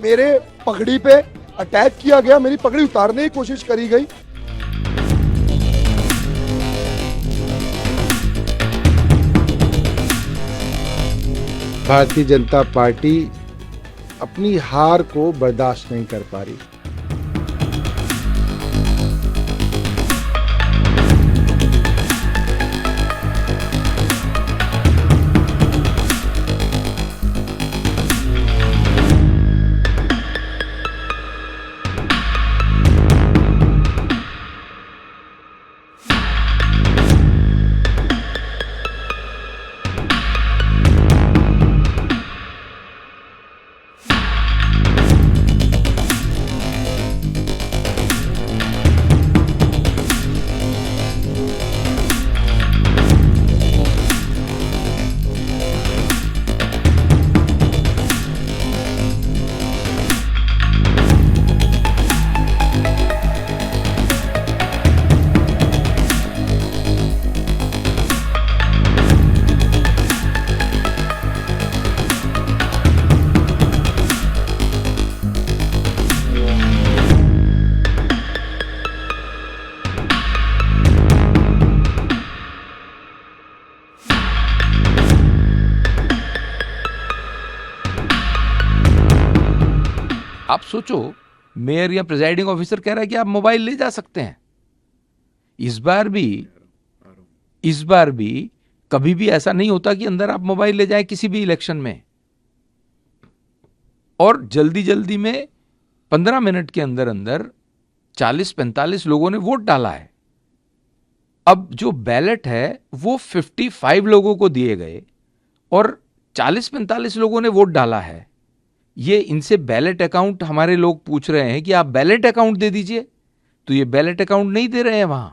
मेरे पगड़ी पे अटैक किया गया, मेरी पगड़ी उतारने की कोशिश करी गई। भारतीय जनता पार्टी अपनी हार को बर्दाश्त नहीं कर पा रही। आप सोचो, मेयर या प्रिजाइडिंग ऑफिसर कह रहा है कि आप मोबाइल ले जा सकते हैं। इस बार भी कभी भी ऐसा नहीं होता कि अंदर आप मोबाइल ले जाएं किसी भी इलेक्शन में। और जल्दी जल्दी में 15 मिनट के अंदर अंदर 40-45 लोगों ने वोट डाला है। अब जो बैलेट है वो 55 लोगों को दिए गए और 40-45 लोगों ने वोट डाला है। ये इनसे बैलेट अकाउंट हमारे लोग पूछ रहे हैं कि आप बैलेट अकाउंट दे दीजिए, तो ये बैलेट अकाउंट नहीं दे रहे हैं। वहां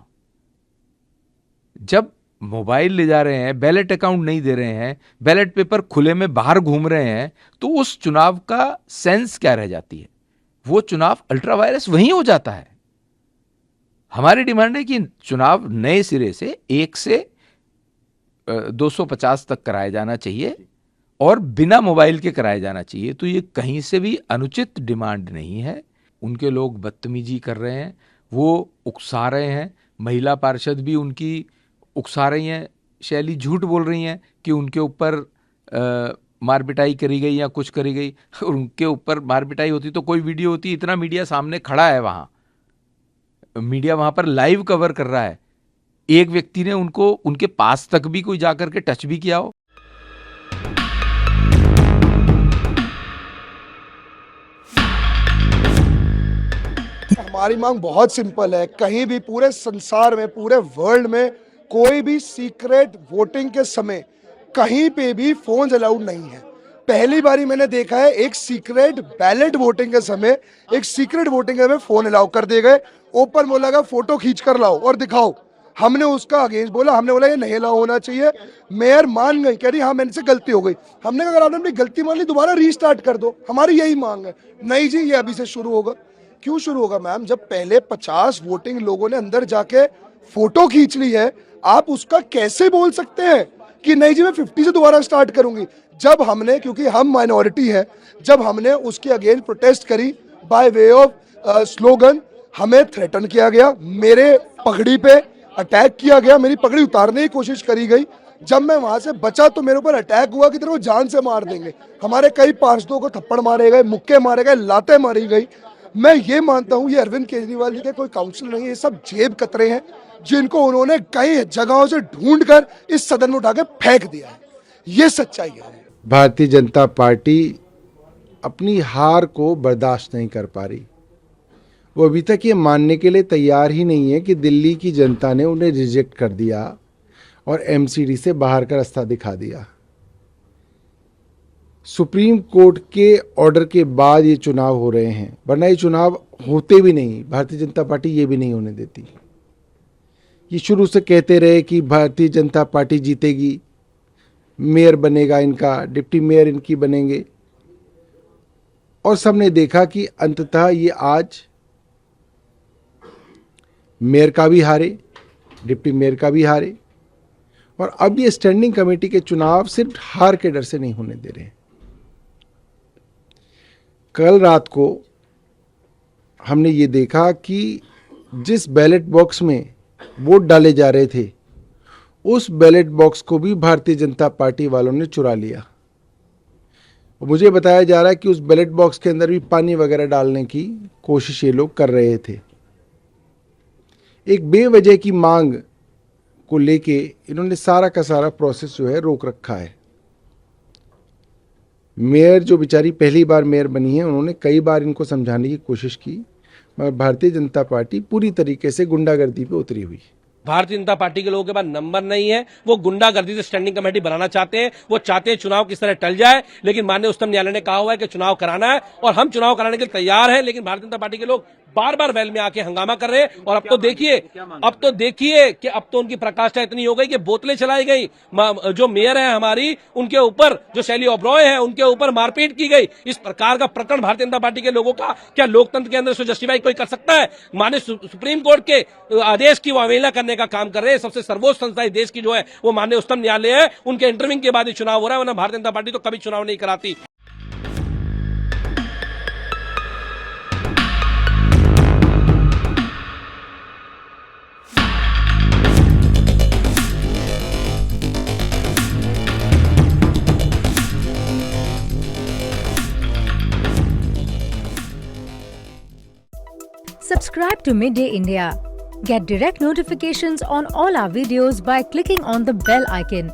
जब मोबाइल ले जा रहे हैं, बैलेट अकाउंट नहीं दे रहे हैं, बैलेट पेपर खुले में बाहर घूम रहे हैं, तो उस चुनाव का सेंस क्या रह जाती है? वो चुनाव अल्ट्रा वायरस वहीं हो जाता है। हमारी डिमांड है कि चुनाव नए सिरे से 1 से 250 तक कराया जाना चाहिए और बिना मोबाइल के कराया जाना चाहिए। तो ये कहीं से भी अनुचित डिमांड नहीं है। उनके लोग बदतमीजी कर रहे हैं, वो उकसा रहे हैं। महिला पार्षद भी उनकी उकसा रही हैं, शैली झूठ बोल रही हैं कि उनके ऊपर मार पिटाई करी गई या कुछ करी गई। और उनके ऊपर मार पिटाई होती तो कोई वीडियो होती। इतना मीडिया सामने खड़ा है, वहां मीडिया वहां पर लाइव कवर कर रहा है। एक व्यक्ति ने उनको उनके पास तक भी कोई जाकर के टच भी किया हो। हमारी मांग बहुत सिंपल है। कहीं भी पूरे संसार में, पूरे वर्ल्ड में कोई भी सीक्रेट वोटिंग के समय कहीं पे भी फोन अलाउड नहीं है। पहली बारी मैंने देखा है एक सीक्रेट बैलेट वोटिंग के समय, एक सीक्रेट वोटिंग में फोन अलाउ कर दिए गए। ओपन बोला गया फोटो खींच कर लाओ और दिखाओ। हमने उसका अगेंस्ट बोला, हमने बोला ये नहीं अलाउ होना चाहिए। मेयर मान गई, कह रही हाँ मैंने से गलती हो गई। हमने कहा अगर आपने अपनी गलती मान ली दोबारा रीस्टार्ट कर दो, हमारी यही मांग है। नहीं जी, ये अभी से शुरू होगा। क्यों शुरू होगा मैम? जब पहले 50 वोटिंग लोगों ने अंदर जाके फोटो खींच ली है, आप उसका कैसे बोल सकते हैं कि नहीं जी मैं 50 से दोबारा स्टार्ट करूंगी? जब हमने, क्योंकि हम माइनॉरिटी है, जब हमने उसके अगेंस्ट प्रोटेस्ट करी बाय वे ऑफ स्लोगन, हमें थ्रेटन किया गया, मेरे पगड़ी पे अटैक किया गया, मेरी पगड़ी उतारने की कोशिश करी गई। जब मैं वहां से बचा तो मेरे ऊपर अटैक हुआ कि तेरे को जान से मार देंगे। हमारे कई पार्षदों को थप्पड़ मारे गए, मुक्के मारे गए, लातें मारी गई। मैं ये मानता हूं ये अरविंद केजरीवाल जी के कोई काउंसिल नहीं है, ये सब जेब कतरे हैं जिनको उन्होंने कई जगहों से ढूंढकर इस सदन में उठा के फेंक दिया है। ये सच्चाई है। भारतीय जनता पार्टी अपनी हार को बर्दाश्त नहीं कर पा रही। वो अभी तक ये मानने के लिए तैयार ही नहीं है कि दिल्ली की जनता ने उन्हें रिजेक्ट कर दिया और एमसीडी से बाहर का रास्ता दिखा दिया। सुप्रीम कोर्ट के ऑर्डर के बाद ये चुनाव हो रहे हैं, वरना ये चुनाव होते भी नहीं। भारतीय जनता पार्टी ये भी नहीं होने देती। ये शुरू से कहते रहे कि भारतीय जनता पार्टी जीतेगी, मेयर बनेगा इनका, डिप्टी मेयर इनकी बनेंगे, और सबने देखा कि अंततः ये आज मेयर का भी हारे, डिप्टी मेयर का भी हारे, और अब ये स्टैंडिंग कमेटी के चुनाव सिर्फ हार के डर से नहीं होने दे रहे हैं। कल रात को हमने ये देखा कि जिस बैलेट बॉक्स में वोट डाले जा रहे थे उस बैलेट बॉक्स को भी भारतीय जनता पार्टी वालों ने चुरा लिया। मुझे बताया जा रहा है कि उस बैलेट बॉक्स के अंदर भी पानी वगैरह डालने की कोशिश ये लोग कर रहे थे। एक बेवजह की मांग को लेके इन्होंने सारा का सारा प्रोसेस जो है रोक रखा है। मेयर जो बेचारी पहली बार मेयर बनी है, उन्होंने कई बार इनको समझाने की कोशिश की, मगर भारतीय जनता पार्टी पूरी तरीके से गुंडागर्दी पे उतरी हुई है। भारतीय जनता पार्टी के लोगों के पास नंबर नहीं है, वो गुंडागर्दी से स्टैंडिंग कमेटी बनाना चाहते हैं, वो चाहते हैं चुनाव किस तरह टल जाए। लेकिन माननीय उच्चतम न्यायालय ने कहा हुआ है कि चुनाव कराना है और हम चुनाव कराने के लिए तैयार हैं। लेकिन भारतीय जनता पार्टी के लोग बार बार वैल में आके हंगामा कर रहे हैं। और अब तो देखिए कि अब तो उनकी प्रकाष्ठा इतनी हो गई कि बोतलें चलाई गई। जो मेयर है हमारी, उनके ऊपर, जो शैली ओब्रॉय है, उनके ऊपर मारपीट की गई। इस प्रकार का प्रकरण भारतीय जनता पार्टी के लोगों का क्या लोकतंत्र के अंदर इसको जस्टिफाई कोई कर सकता है? माननीय सुप्रीम कोर्ट के आदेश की वो अवहेलना करने का काम कर रहे हैं। सबसे सर्वोच्च संस्था इस देश की जो है वो माननीय उच्चतम न्यायालय है, उनके इंटरव्यू के बाद ही चुनाव हो रहा है, वरना भारतीय जनता पार्टी तो कभी चुनाव नहीं कराती। Subscribe to Midday India. Get direct notifications on all our videos by clicking on the bell icon.